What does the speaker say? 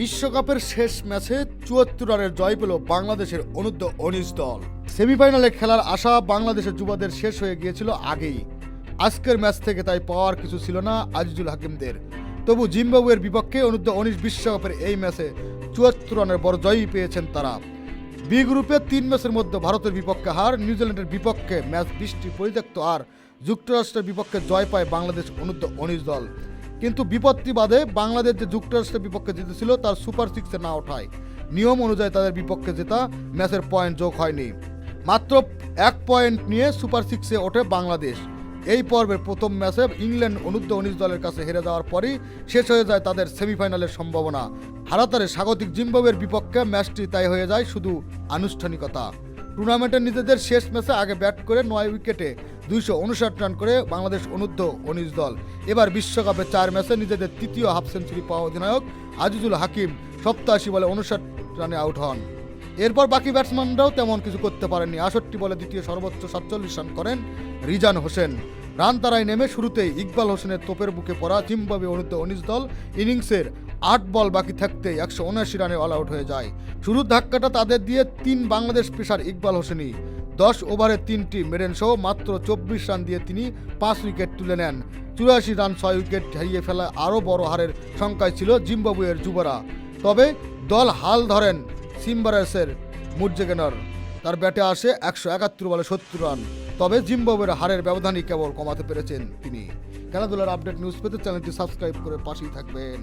বিশ্বকাপের শেষ ম্যাচে ৭৪ রানের জয় পেল বাংলাদেশের অনূর্ধ্ব-১৯ দল। সেমিফাইনালে খেলার আশা বাংলাদেশের যুবাদের শেষ হয়ে গিয়েছিল আগেই। আজকের ম্যাচ থেকে তাই পাওয়ার কিছু ছিল না আজিজুল হাকিমদের। তবু জিম্বাবুয়ের বিপক্ষে অনূর্ধ্ব-১৯ বিশ্বকাপের এই ম্যাচে ৭৪ রানের বড় জয়ই পেয়েছেন তারা। বি গ্রুপে ৩ ম্যাচের মধ্যে ভারতের বিপক্ষে হার, নিউজিল্যান্ডের বিপক্ষে ম্যাচ বৃষ্টি পরিত্যক্ত আর যুক্তরাষ্ট্রের বিপক্ষে জয় পায় বাংলাদেশ অনূর্ধ্ব-১৯ দল। কিন্তু বিপত্তি বাদে বাংলাদেশ যে যুক্তরাষ্ট্রের বিপক্ষে জিতেছিল তার সুপার সিক্সে না ওঠায় নিয়ম অনুযায়ী তাদের বিপক্ষে জেতা ম্যাচের পয়েন্ট যোগ হয়নি। মাত্র ১ পয়েন্ট নিয়ে সুপার সিক্সে ওঠে বাংলাদেশ। এই পর্বের প্রথম ম্যাচে ইংল্যান্ড অনূর্ধ্ব-১৯ দলের কাছে হেরে যাওয়ার পরই শেষ হয়ে যায় তাদের সেমিফাইনালের সম্ভাবনা। হারাতারে স্বাগতিক জিম্বাবুয়ের বিপক্ষে ম্যাচটি তাই হয়ে যায় শুধু আনুষ্ঠানিকতা। টুর্নামেন্টের নিজেদের শেষ ম্যাচে আগে ব্যাট করে ৯ উইকেটে ২৫৯ রান করে বাংলাদেশ অনূর্ধ্ব-১৯ দল এবার বিশ্বকাপে ৪ ম্যাচে নিজেদের তৃতীয় হাফ সেঞ্চুরি পাওয়া অধিনায়ক আজিজুল হাকিম ৮৭ বলে ৫৯ রানে আউট হন। এরপর বাকি ব্যাটসম্যানরাও তেমন কিছু করতে পারেননি। ৬৮ বলে দ্বিতীয় সর্বোচ্চ ৪৭ রান করেন রিজান হোসেন। রান তারাই নেমে শুরুতেই ইকবাল হোসেনের তোপের বুকে পড়া জিম্বাবুয়ে অনূর্ধ্ব-১৯ দল ইনিংসের ৮ বল বাকি থাকতেই ১৭৯ রানে অল আউট হয়ে যায়। শুরুর ধাক্কাটা তাদের দিয়ে ৩ বাংলাদেশ পেসার ইকবাল হোসেনই। ১০ ওভারে ৩টি মেডেন সহ মাত্র ২৪ রান দিয়ে তিনি ৫ উইকেট তুলে নেন। ৮৪ রান ৬ উইকেট হারিয়ে ফেলা আরও বড় হারের সংখ্যায় ছিল জিম্বাবুয়ের যুবরা। তবে দল হাল ধরেন সিম্বারাসের মুরজেগেনার। তার ব্যাটে আসে ১৭১ বলে ৭০ রান। তবে জিম্বাবুয়ের হারের ব্যবধানই কেবল কমাতে পেরেছেন তিনি। খেলাধুলার আপডেট নিউজ পেতে চ্যানেলটি সাবস্ক্রাইব করে পাশেই থাকবেন।